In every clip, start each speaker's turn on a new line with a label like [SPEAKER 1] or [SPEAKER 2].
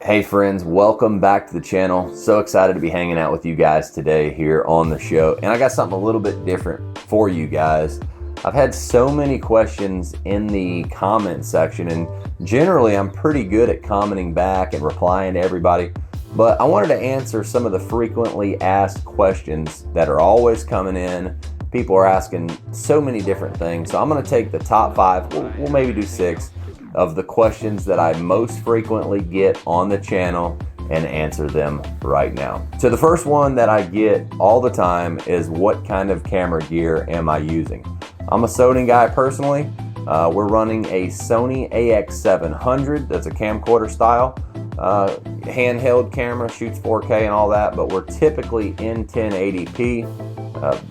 [SPEAKER 1] Hey friends, welcome back to the channel. So excited to be hanging out with you guys today here on the show. And I got something a little bit different for you guys. I've had so many questions in the comment section, and generally I'm pretty good at commenting back and replying to everybody. But I wanted to answer some of the frequently asked questions that are always coming in. People are asking so many different things. So I'm going to take the top 5, we'll maybe do 6 of the questions that I most frequently get on the channel and answer them right now. So the first one that I get all the time is, what kind of camera gear am I using? I'm a Sony guy personally. We're running a Sony AX700. That's a camcorder style. Handheld camera, shoots 4K and all that, but we're typically in 1080p.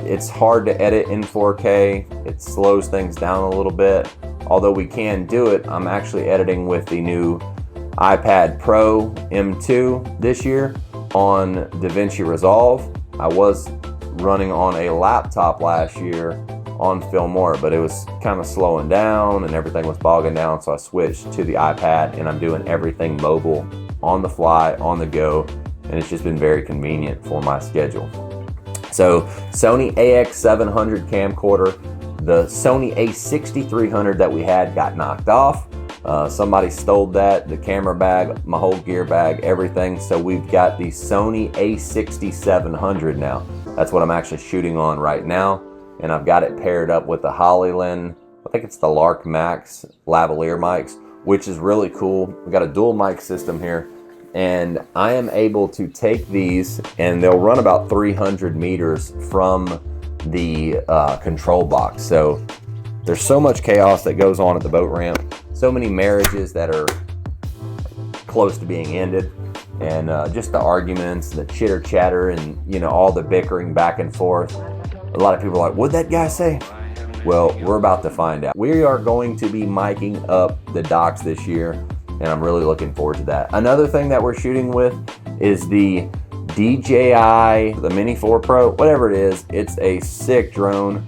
[SPEAKER 1] It's hard to edit in 4K. It slows things down a little bit. Although we can do it, I'm actually editing with the new iPad Pro M2 this year on DaVinci Resolve. I was running on a laptop last year on Filmora, but it was kind of slowing down and everything was bogging down, so I switched to the iPad and I'm doing everything mobile, on the fly, on the go, and it's just been very convenient for my schedule. So Sony AX700 camcorder. The Sony A6300 that we had got knocked off. Somebody stole that, the camera bag, my whole gear bag, everything. So we've got the Sony A6700 now. That's what I'm actually shooting on right now. And I've got it paired up with the Hollyland, I think it's the Lark Max lavalier mics, which is really cool. We've got a dual mic system here. And I am able to take these, and they'll run about 300 meters from the control box. So there's so much chaos that goes on at the boat ramp, so many marriages that are close to being ended, and just the arguments, the chitter chatter, and all the bickering back and forth. A lot of people are like, what'd that guy say? Well, we're about to find out. We are going to be miking up the docks this year, and I'm really looking forward to that. Another thing that we're shooting with is the DJI, the Mini 4 Pro, whatever it is. It's a sick drone,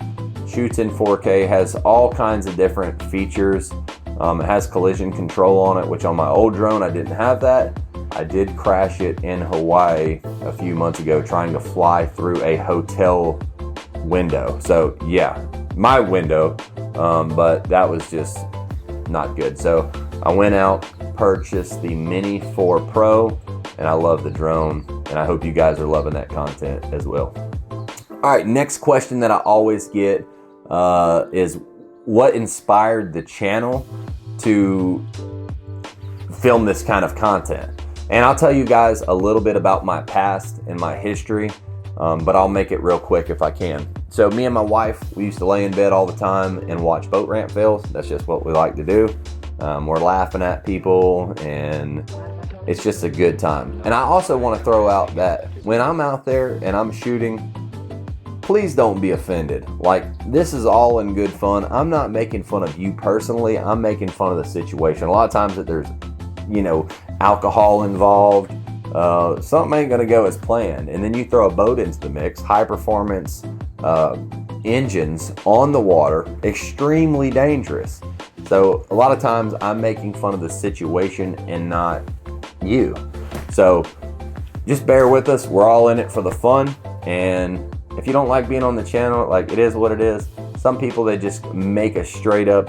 [SPEAKER 1] shoots in 4K, has all kinds of different features. It has collision control on it, which on my old drone I didn't have that. I did crash it in Hawaii a few months ago trying to fly through a hotel window. So yeah, my window, but that was just not good. So I went out, purchased the Mini 4 Pro, and I love the drone, and I hope you guys are loving that content as well. All right, next question that I always get is, what inspired the channel to film this kind of content? And I'll tell you guys a little bit about my past and my history, but I'll make it real quick if I can. So me and my wife, we used to lay in bed all the time and watch boat ramp fails. That's just what we like to do. We're laughing at people, and it's just a good time. And I also want to throw out that when I'm out there and I'm shooting, please don't be offended. Like, this is all in good fun. I'm not making fun of you personally. I'm making fun of the situation. A lot of times that there's, alcohol involved, something ain't gonna go as planned. And then you throw a boat into the mix, high performance engines on the water, extremely dangerous. So a lot of times I'm making fun of the situation and not you. So just bear with us. We're all in it for the fun, and if you don't like being on the channel, like, it is what it is. Some people, they just make a straight up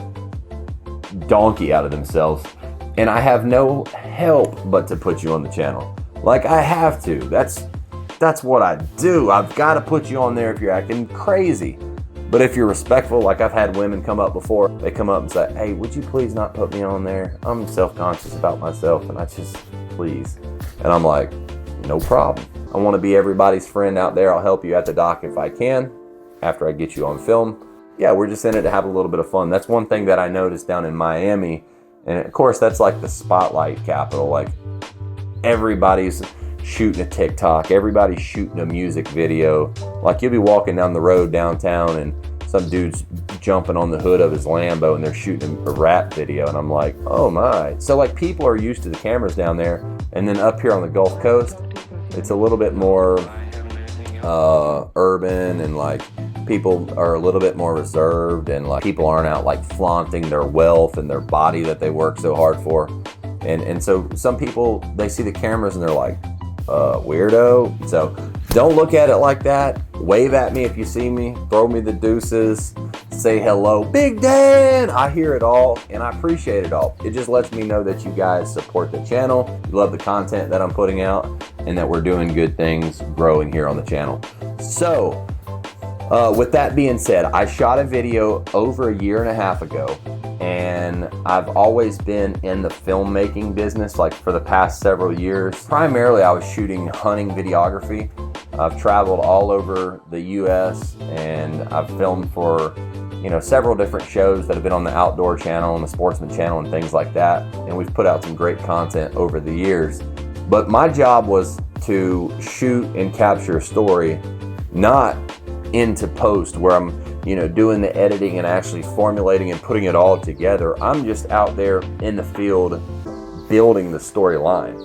[SPEAKER 1] donkey out of themselves, and I have no help but to put you on the channel. Like, I have to. That's what I do. I've got to put you on there if you're acting crazy. But if you're respectful, like I've had women come up before, they come up and say, hey, would you please not put me on there? I'm self-conscious about myself, and I just, please. And I'm like, no problem. I want to be everybody's friend out there. I'll help you at the dock if I can, after I get you on film. Yeah, we're just in it to have a little bit of fun. That's one thing that I noticed down in Miami. And of course, that's like the spotlight capital. Like, everybody's shooting a TikTok, everybody's shooting a music video. Like, you'll be walking down the road downtown and some dude's jumping on the hood of his Lambo and they're shooting a rap video, and I'm like, oh my. So like, people are used to the cameras down there, and then up here on the Gulf Coast, it's a little bit more urban, and like, people are a little bit more reserved, and like, people aren't out like flaunting their wealth and their body that they work so hard for. And so some people, they see the cameras and they're like, weirdo. So don't look at it like that. Wave at me if you see me. Throw me the deuces. Say hello. Big Dan! I hear it all, and I appreciate it all. It just lets me know that you guys support the channel, you love the content that I'm putting out, and that we're doing good things growing here on the channel. So, with that being said, I shot a video over 1.5 years ago, and I've always been in the filmmaking business like for the past several years. Primarily, I was shooting hunting videography. I've traveled all over the US, and I've filmed for several different shows that have been on the Outdoor Channel and the Sportsman Channel and things like that. And we've put out some great content over the years. But my job was to shoot and capture a story, not into post where I'm, doing the editing and actually formulating and putting it all together. I'm just out there in the field building the storyline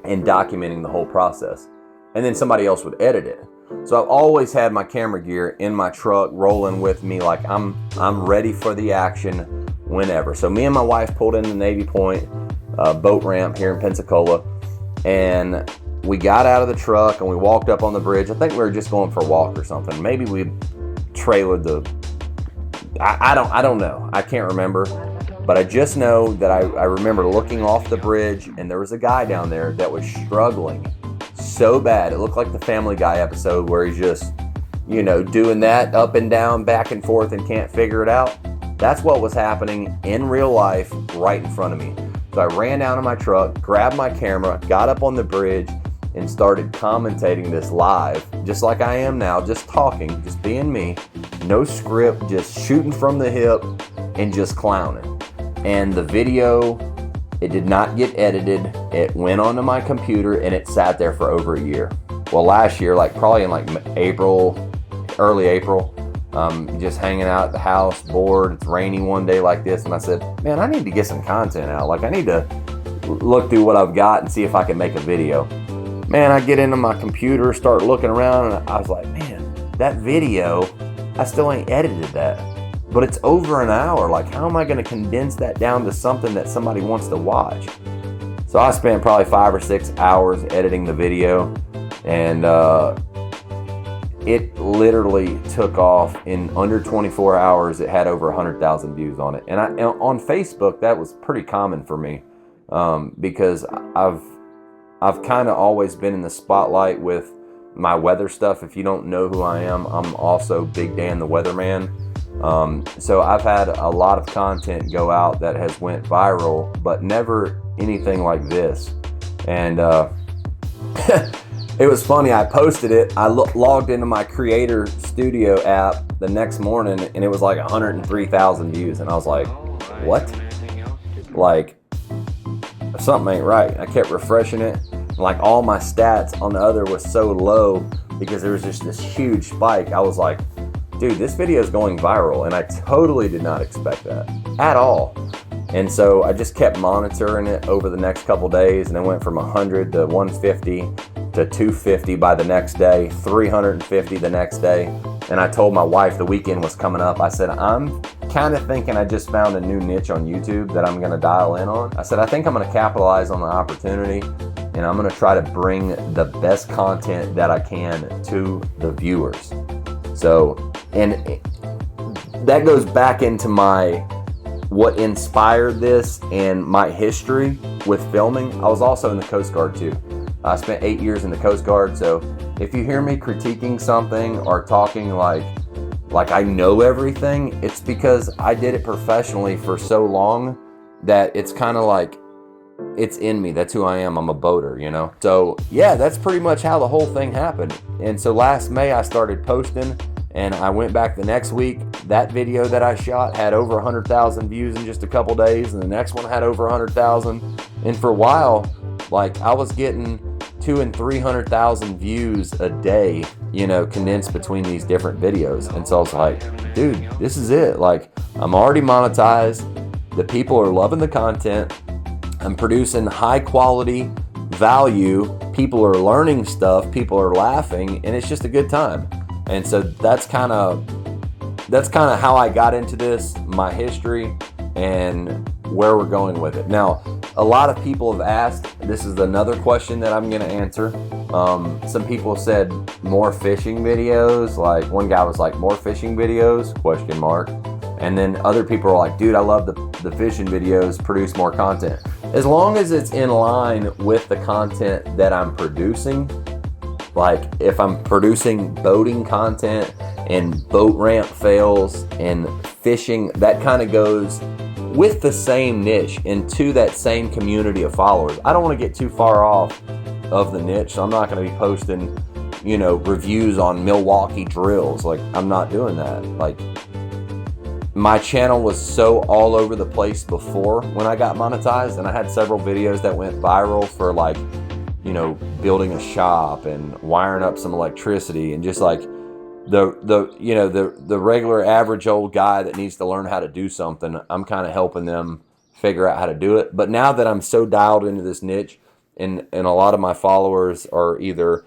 [SPEAKER 1] and documenting the whole process. And then somebody else would edit it. So I've always had my camera gear in my truck rolling with me, like I'm ready for the action whenever. So me and my wife pulled into Navy Point boat ramp here in Pensacola, and we got out of the truck and we walked up on the bridge. I think we were just going for a walk or something. Maybe we trailered I don't know. I can't remember. But I just know that I remember looking off the bridge, and there was a guy down there that was struggling so bad. It looked like the Family Guy episode where he's just, doing that up and down, back and forth, and can't figure it out. That's what was happening in real life right in front of me. So I ran down to my truck, grabbed my camera, got up on the bridge, and started commentating this live, just like I am now, just talking, just being me, no script, just shooting from the hip and just clowning. And the video, it did not get edited. It went onto my computer and it sat there for over 1 year. Well, last year, probably in April, early April, just hanging out at the house, bored. It's rainy one day like this, and I said, man, I need to get some content out. I need to look through what I've got and see if I can make a video. Man, I get into my computer, start looking around, and I was like, man, that video, I still ain't edited that. But it's over 1 hour. How am I going to condense that down to something that somebody wants to watch? So I spent probably 5 or 6 hours editing the video, and it literally took off in under 24 hours. It had over 100,000 views on it. And on Facebook, that was pretty common for me, because I've kind of always been in the spotlight with my weather stuff. If you don't know who I am, I'm also Big Dan the Weatherman. So I've had a lot of content go out that has went viral, but never anything like this. And it was funny, I posted it, I logged into my Creator Studio app the next morning, and it was 103,000 views, and I was like, what? Something ain't right. I kept refreshing it, and all my stats on the other was so low because there was just this huge spike. I was like, dude, this video is going viral, and I totally did not expect that at all. And so I just kept monitoring it over the next couple days, and it went from 100 to 150 to 250 by the next day, 350 the next day. And I told my wife the weekend was coming up, I said, I'm kind of thinking I just found a new niche on YouTube that I'm going to dial in on. I said, I think I'm going to capitalize on the opportunity, and I'm going to try to bring the best content that I can to the viewers. So, and that goes back into what inspired this and my history with filming. I was also in the Coast Guard too. I spent 8 years in the Coast Guard, so if you hear me critiquing something or talking like I know everything, it's because I did it professionally for so long that it's kind of it's in me. That's who I am. I'm a boater, So yeah, that's pretty much how the whole thing happened. And so last May I started posting, and I went back the next week. That video that I shot had over 100,000 views in just a couple days, and the next one had over 100,000. And for a while, I was getting 200,000 and 300,000 views a day, condensed between these different videos. And so I was like, dude, this is it. I'm already monetized. The people are loving the content. I'm producing high quality value. People are learning stuff. People are laughing, and it's just a good time. And so that's kind of how I got into this, my history, and where we're going with it. Now, a lot of people have asked, this is another question that I'm going to answer. Some people said more fishing videos. Like one guy was like, more fishing videos, question mark. And then other people are like, dude, I love the fishing videos, produce more content. As long as it's in line with the content that I'm producing, like if I'm producing boating content and boat ramp fails and fishing, that kind of goes with the same niche and to that same community of followers. I don't want to get too far off of the niche, so I'm not going to be posting, you know, reviews on Milwaukee drills. Like, I'm not doing that. Like, my channel was so all over the place before when I got monetized, and I had several videos that went viral for, like, you know, building a shop and wiring up some electricity, and just like the regular average old guy that needs to learn how to do something, I'm kind of helping them figure out how to do it. But now that I'm so dialed into this niche, and a lot of my followers are either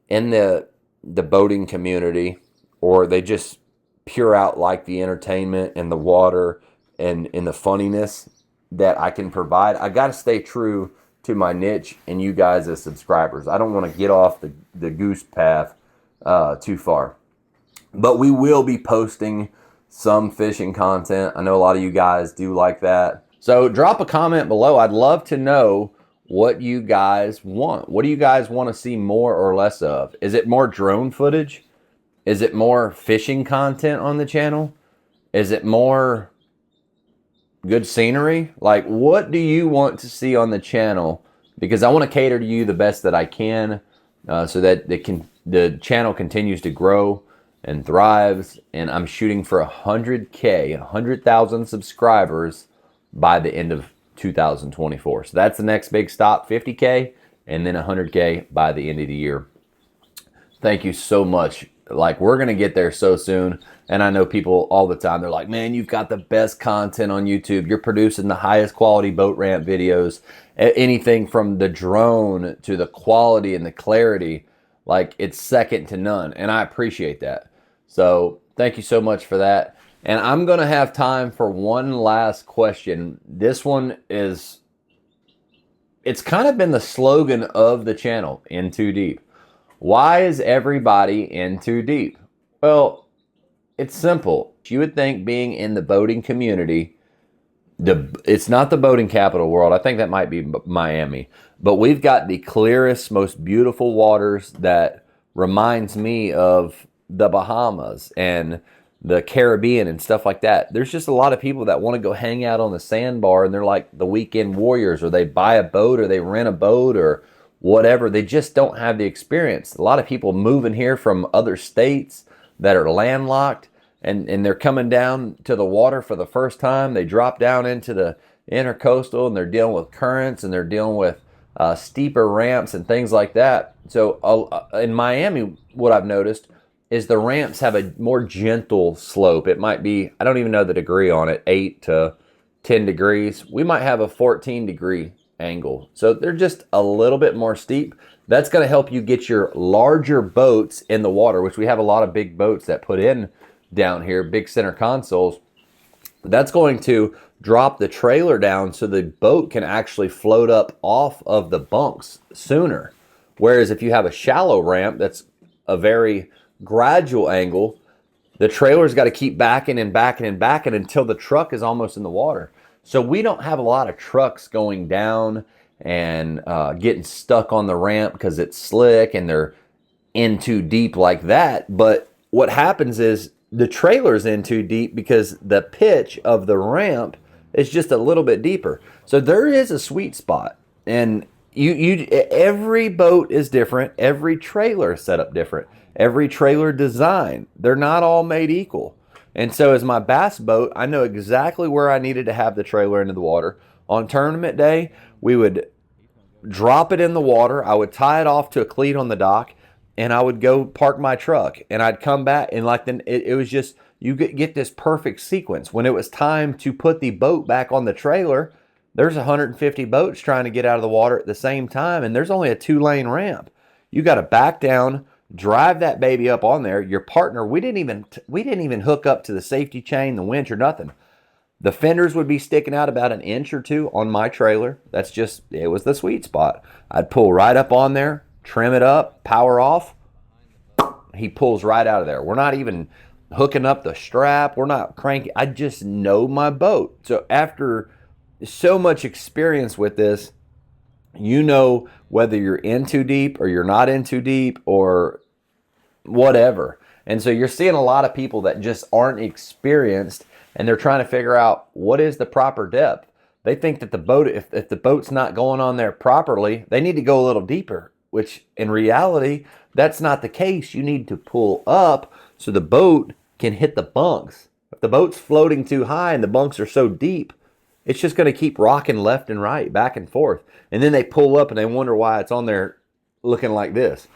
[SPEAKER 1] in the boating community, or they just pure out like the entertainment and the water and the funniness that I can provide, I got to stay true to my niche and you guys as subscribers. I don't want to get off the goose path too far. But we will be posting some fishing content. I know a lot of you guys do like that. So drop a comment below. I'd love to know what you guys want. What do you guys want to see more or less of? Is it more drone footage? Is it more fishing content on the channel? Is it more good scenery? Like, what do you want to see on the channel? Because I want to cater to you the best that I can, so that the channel continues to grow and thrives. And I'm shooting for 100K, 100,000 subscribers by the end of 2024. So that's the next big stop, 50K, and then 100K by the end of the year. Thank you so much. Like, we're going to get there so soon. And I know people all the time, they're like, man, you've got the best content on YouTube. You're producing the highest quality boat ramp videos. Anything from the drone to the quality and the clarity, like, it's second to none. And I appreciate that. So thank you so much for that. And I'm going to have time for one last question. This one is, it's kind of been the slogan of the channel, In Too Deep. Why is everybody in too deep? Well, it's simple. You would think being in the boating community, it's not the boating capital world. I think that might be Miami. But we've got the clearest, most beautiful waters that reminds me of the Bahamas and the Caribbean and stuff like that. There's just a lot of people that want to go hang out on the sandbar, and they're like the weekend warriors, or they buy a boat, or they rent a boat, or whatever. They just don't have the experience. A lot of people moving here from other states that are landlocked, and they're coming down to the water for the first time. They drop down into the intercoastal, and they're dealing with currents, and they're dealing with steeper ramps and things like that. So in Miami, what I've noticed is the ramps have a more gentle slope. It might be, I don't even know the degree on it, 8 to 10 degrees. We might have a 14-degree angle. So they're just a little bit more steep. That's going to help you get your larger boats in the water, which we have a lot of big boats that put in down here, big center consoles. That's going to drop the trailer down so the boat can actually float up off of the bunks sooner. Whereas if you have a shallow ramp that's a very gradual angle, the trailer's got to keep backing and backing and backing until the truck is almost in the water. So we don't have a lot of trucks going down and getting stuck on the ramp because it's slick and they're in too deep like that. But what happens is the trailer's in too deep because the pitch of the ramp is just a little bit deeper. So there is a sweet spot. And every boat is different. Every trailer is set up different. Every trailer design, they're not all made equal. And so as my bass boat, I know exactly where I needed to have the trailer into the water. On tournament day, we would drop it in the water. I would tie it off to a cleat on the dock, and I would go park my truck. And I'd come back, and like then it was just, you get this perfect sequence. When it was time to put the boat back on the trailer, there's 150 boats trying to get out of the water at the same time, and there's only a 2-lane ramp. You got to back down, drive that baby up on there. Your partner, we didn't even hook up to the safety chain, the winch, or nothing. The fenders would be sticking out about 1 inch or 2 on my trailer. That's just, it was the sweet spot. I'd pull right up on there, trim it up, power off. He pulls right out of there. We're not even hooking up the strap. We're not cranking. I just know my boat. So after so much experience with this, you know whether you're in too deep or you're not in too deep or whatever. And so you're seeing a lot of people that just aren't experienced, and they're trying to figure out what is the proper depth. They think that the boat, if the boat's not going on there properly, they need to go a little deeper, which in reality, that's not the case. You need to pull up so the boat can hit the bunks. If the boat's floating too high and the bunks are so deep, it's just going to keep rocking left and right, back and forth. And then they pull up and they wonder why it's on there looking like this.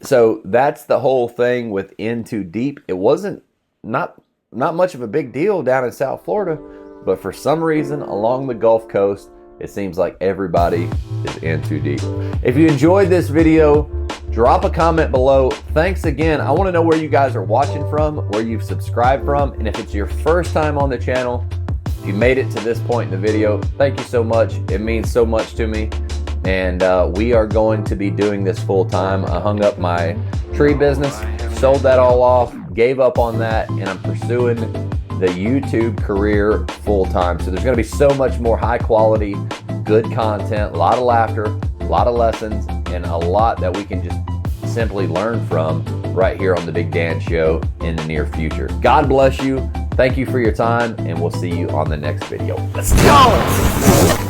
[SPEAKER 1] So that's the whole thing with in too deep. It wasn't not much of a big deal down in South Florida, but for some reason along the Gulf Coast, it seems like everybody is in too deep. If you enjoyed this video, drop a comment below. Thanks again. I want to know where you guys are watching from, where you've subscribed from, and if it's your first time on the channel, if you made it to this point in the video, thank you so much. It means so much to me. And we are going to be doing this full time. I hung up my tree business, sold that all off, gave up on that, and I'm pursuing the YouTube career full time. So there's going to be so much more high quality, good content, a lot of laughter, a lot of lessons, and a lot that we can just simply learn from right here on the Big Dan Show in the near future. God bless you. Thank you for your time, and we'll see you on the next video. Let's go!